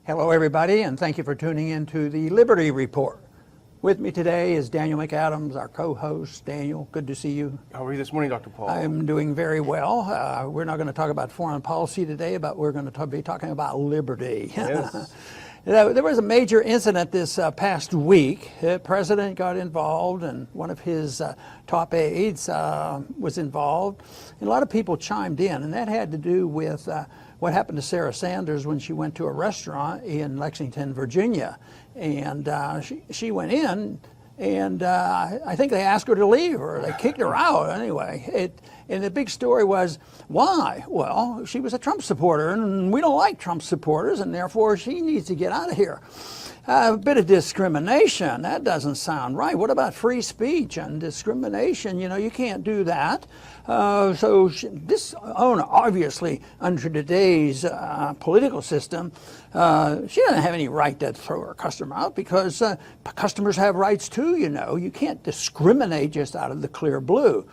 Hello, everybody, and thank you for tuning in to the Liberty Report. With me today is Daniel McAdams, our co-host. Daniel, good to see you. How are you this morning, Dr. Paul? I'm doing very well. We're not going to talk about foreign policy today, but we're going to be talking about liberty. Yes. There was a major incident this past week. The president got involved, and one of his top aides was involved. And a lot of people chimed in, and that had to do with what happened to Sarah Sanders when she went to a restaurant in Lexington, Virginia. And she went in, and I think they asked her to leave, or they kicked her out anyway. And the big story was, why? Well, she was a Trump supporter, and we don't like Trump supporters, and therefore she needs to get out of here. A bit of discrimination, that doesn't sound right. What about free speech and discrimination? You know, you can't do that. This owner, obviously, under today's political system, she doesn't have any right to throw her customer out, because customers have rights too, you know. You can't discriminate just out of the clear blue.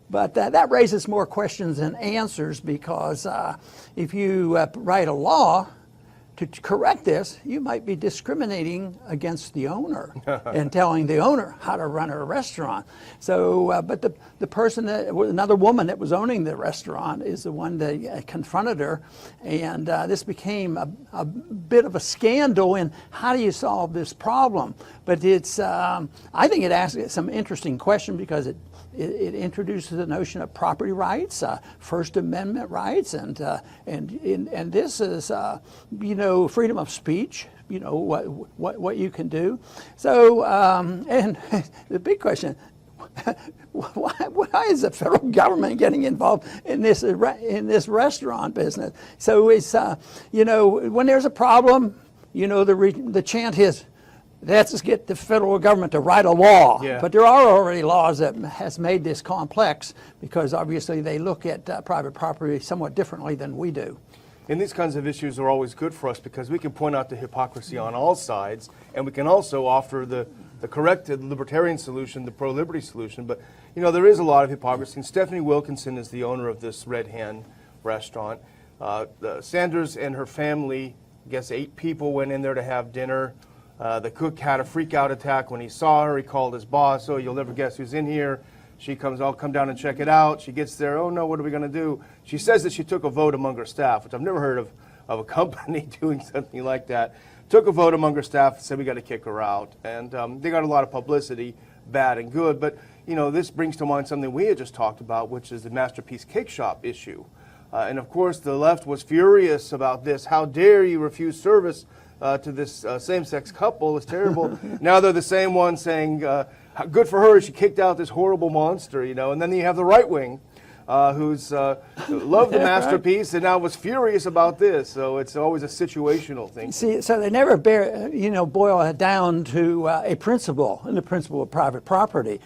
But that raises more questions than answers, because if you write a law to correct this, you might be discriminating against the owner and telling the owner how to run a restaurant. So, but the person, another woman that was owning the restaurant, is the one that confronted her, and this became a bit of a scandal in how do you solve this problem. But it's, I think it asks some interesting questions, because it introduces the notion of property rights, First Amendment rights, and this is, you know, freedom of speech. You know what you can do. So, and the big question: why is the federal government getting involved in this restaurant business? So it's, you know, when there's a problem, you know, the chant is, let's just get the federal government to write a law. Yeah. But there are already laws that has made this complex, because obviously they look at private property somewhat differently than we do. And these kinds of issues are always good for us, because we can point out the hypocrisy on all sides, and we can also offer the corrected libertarian solution, the pro-liberty solution. But, you know, there is a lot of hypocrisy. And Stephanie Wilkinson is the owner of this Red Hen restaurant. Sanders and her family, I guess 8 people, went in there to have dinner. The cook had a freak-out attack when he saw her. He called his boss. "Oh, you'll never guess who's in here." She comes, "I'll come down and check it out." She gets there. "Oh, no, what are we going to do?" She says that she took a vote among her staff, which I've never heard of a company doing something like that. Took a vote among her staff and said, "We got to kick her out." And they got a lot of publicity, bad and good. But, you know, this brings to mind something we had just talked about, which is the Masterpiece Cake Shop issue. And, of course, the left was furious about this. How dare you refuse service to this same-sex couple? It's terrible. Now they're the same one saying, good for her, she kicked out this horrible monster, you know. And then you have the right wing, who's loved the masterpiece and now was furious about this. So it's always a situational thing. See, so they never boil it down to a principle, and the principle of private property.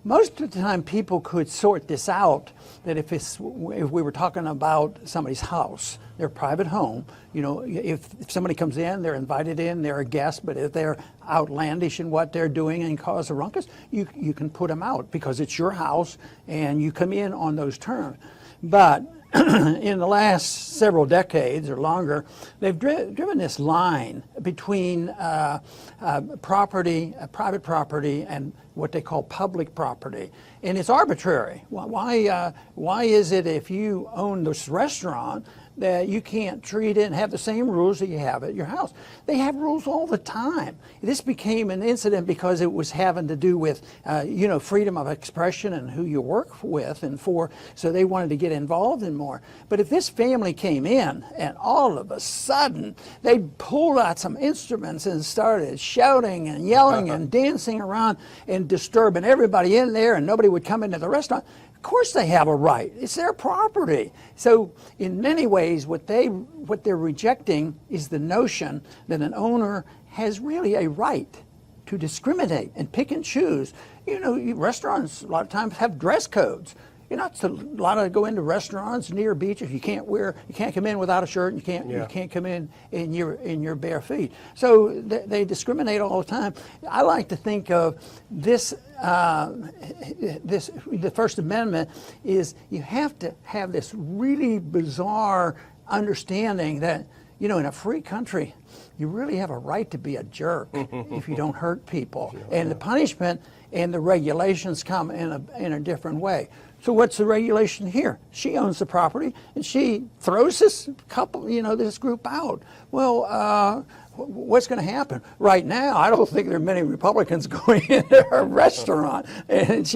Most of the time, people could sort this out, that if we were talking about somebody's house, their private home, you know, if somebody comes in, they're invited in, they're a guest, but if they're outlandish in what they're doing and cause a ruckus, you can put them out, because it's your house and you come in on those terms. But in the last several decades or longer, they've driven this line between private property and what they call public property, and it's arbitrary. Why is it if you own this restaurant that you can't treat it and have the same rules that you have at your house? They have rules all the time. This became an incident because it was having to do with, you know, freedom of expression and who you work with and for, so they wanted to get involved in more. But if this family came in and all of a sudden they pulled out some instruments and started shouting and yelling and dancing around and disturbing everybody in there, and nobody would come into the restaurant, of course they have a right. It's their property. So in many ways, what they're rejecting is the notion that an owner has really a right to discriminate and pick and choose. You know, restaurants a lot of times have dress codes. You're not allowed to go into restaurants near beaches. You can't come in without a shirt. And you can't come in your bare feet. So they discriminate all the time. I like to think of this. The First Amendment is, you have to have this really bizarre understanding that you know, in a free country, you really have a right to be a jerk if you don't hurt people. And the punishment and the regulations come in a different way. So what's the regulation here? She owns the property and she throws this couple, you know, this group out. Well, what's going to happen? Right now, I don't think there are many Republicans going into her restaurant. And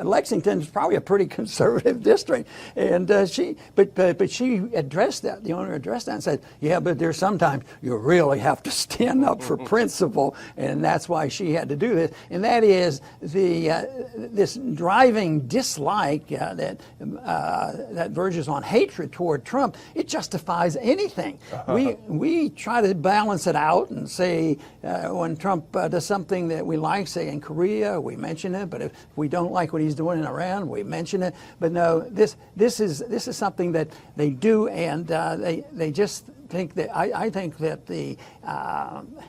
Lexington's probably a pretty conservative district. And but she addressed that. The owner addressed that and said, yeah, but there's sometimes you really have to stand up for principle, and that's why she had to do this. And that is this driving dislike that verges on hatred toward Trump. It justifies anything. We try to balance it out and say when Trump does something that we like, say in Korea, we mention it. But if we don't like what he's doing in Iran, we mention it. But no, this is something that they do, and they just think that I think that the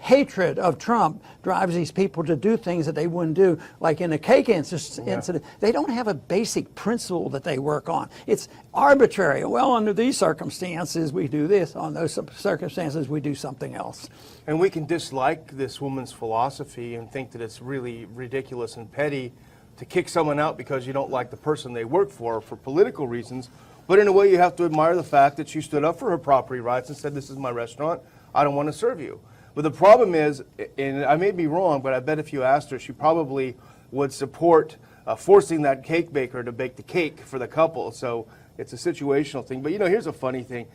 hatred of Trump drives these people to do things that they wouldn't do. Like in the cake incident, they don't have a basic principle that they work on. It's arbitrary. Well, under these circumstances, we do this. On those circumstances, we do something else. And we can dislike this woman's philosophy and think that it's really ridiculous and petty to kick someone out because you don't like the person they work for political reasons. But in a way, you have to admire the fact that she stood up for her property rights and said, this is my restaurant, I don't want to serve you. But the problem is, and I may be wrong, but I bet if you asked her, she probably would support forcing that cake baker to bake the cake for the couple. So it's a situational thing. But you know, here's a funny thing.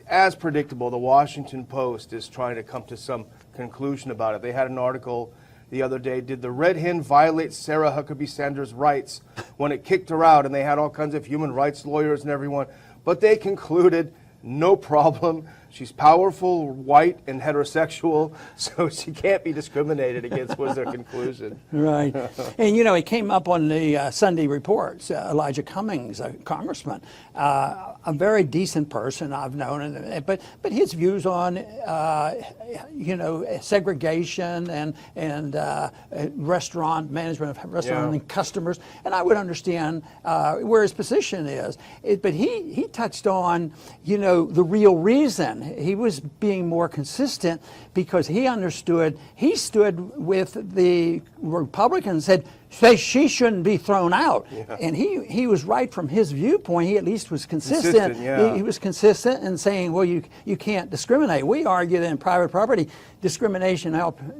As predictable, the Washington Post is trying to come to some conclusion about it. They had an article the other day, did the red hen violate Sarah Huckabee Sanders' rights when it kicked her out? And they had all kinds of human rights lawyers and everyone. But they concluded, no problem. She's powerful, white, and heterosexual, so she can't be discriminated against, was their conclusion. Right. And, you know, it came up on the Sunday reports. Elijah Cummings, a congressman, a very decent person I've known, but his views on, you know, segregation and restaurant management of restaurant and customers, and I would understand where his position is. But he touched on, you know, the real reason. He was being more consistent because he understood, he stood with the Republicans and said, she shouldn't be thrown out. Yeah. And he was right from his viewpoint. He at least was consistent. He was consistent in saying, well, you can't discriminate. We argue that in private property, discrimination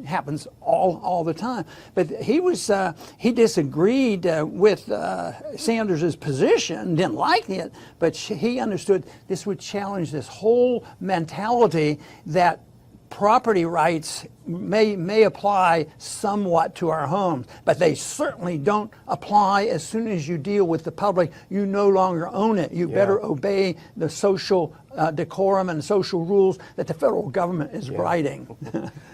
happens all the time. But he disagreed with Sanders' position, didn't like it, but he understood this would challenge this whole mentality that property rights may apply somewhat to our homes, but they certainly don't apply as soon as you deal with the public. You no longer own it. You better obey the social decorum and social rules that the federal government is writing.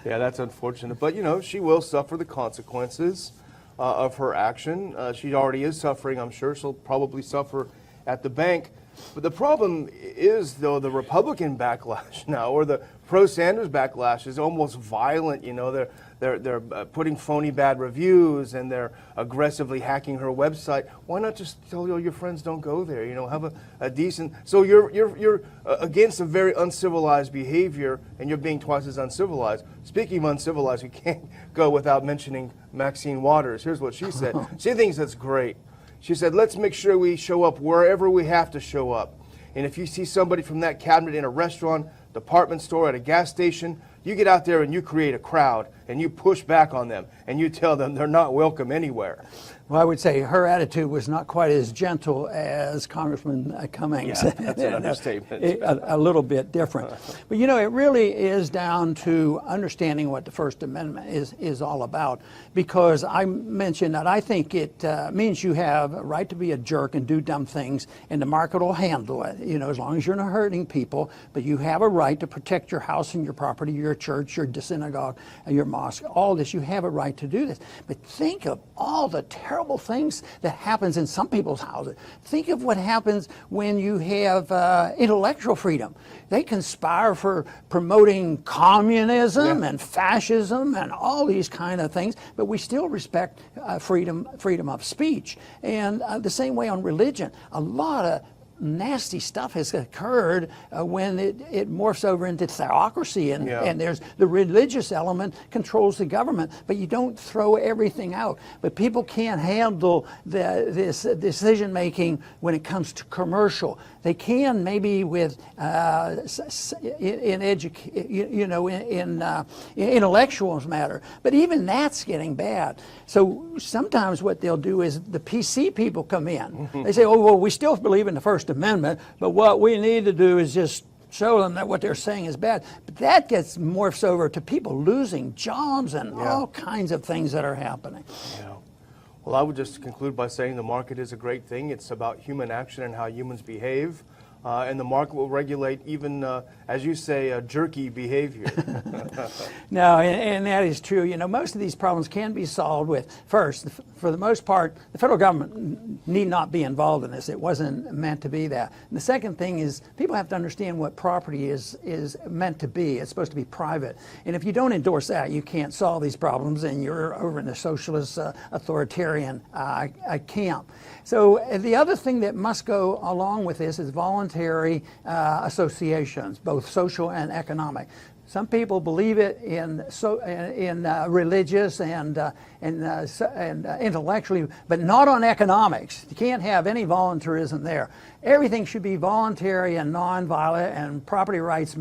Yeah, that's unfortunate. But, you know, she will suffer the consequences of her action. She already is suffering, I'm sure. She'll probably suffer at the bank. But the problem is, though, the Republican backlash now, or the pro-Sanders backlash, is almost violent. You know, they're putting phony bad reviews, and they're aggressively hacking her website. Why not just tell your friends don't go there? You know, have a decent. So you're against a very uncivilized behavior, and you're being twice as uncivilized. Speaking of uncivilized, we can't go without mentioning Maxine Waters. Here's what she said. She thinks that's great. She said, let's make sure we show up wherever we have to show up. And if you see somebody from that cabinet in a restaurant, department store, at a gas station, you get out there and you create a crowd and you push back on them and you tell them they're not welcome anywhere. Well, I would say her attitude was not quite as gentle as Congressman Cummings. Yeah, that's an understatement. A little bit different. But, you know, it really is down to understanding what the First Amendment is all about. Because I mentioned that I think it means you have a right to be a jerk and do dumb things, and the market will handle it, you know, as long as you're not hurting people. But you have a right to protect your house and your property, your church, your synagogue, your mosque, all this. You have a right to do this. But think of all the terrible things that happens in some people's houses. Think of what happens when you have intellectual freedom. They conspire for promoting communism and fascism and all these kind of things, but we still respect freedom of speech. And the same way on religion. A lot of nasty stuff has occurred when it morphs over into theocracy, and, Yeah. and there's the religious element controls the government, but you don't throw everything out. But people can't handle this decision making when it comes to commercial. They can maybe with in intellectuals matter, but even that's getting bad. So sometimes what they'll do is the PC people come in. They say, oh, well, we still believe in the First Amendment, but what we need to do is just show them that what they're saying is bad. But that gets morphs over to people losing jobs and all kinds of things that are happening. Yeah. Well, I would just conclude by saying the market is a great thing. It's about human action and how humans behave. And the market will regulate even, as you say, jerky behavior. No, and that is true. You know, most of these problems can be solved with, first, for the most part, the federal government need not be involved in this. It wasn't meant to be that. And the second thing is people have to understand what property is meant to be. It's supposed to be private. And if you don't endorse that, you can't solve these problems, and you're over in the socialist authoritarian camp. So the other thing that must go along with this is voluntary associations, both social and economic. Some people believe it in religious and intellectually, but not on economics. You can't have any voluntarism there. Everything should be voluntary and nonviolent, and property rights,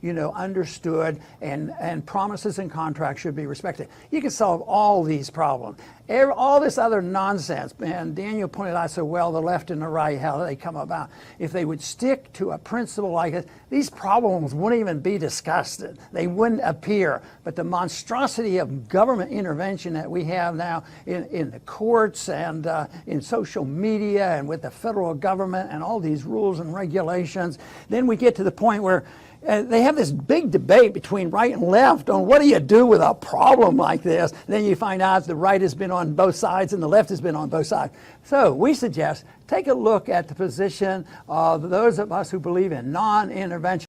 understood, and promises and contracts should be respected. You can solve all these problems. All this other nonsense, and Daniel pointed out so well, the left and the right, how they come about. If they would stick to a principle like this, these problems wouldn't even be discussed. They wouldn't appear. But the monstrosity of government intervention that we have now in the courts and in social media and with the federal government and all these rules and regulations, then we get to the point where they have this big debate between right and left on what do you do with a problem like this. And then you find out the right has been on both sides and the left has been on both sides. So we suggest take a look at the position of those of us who believe in non-intervention.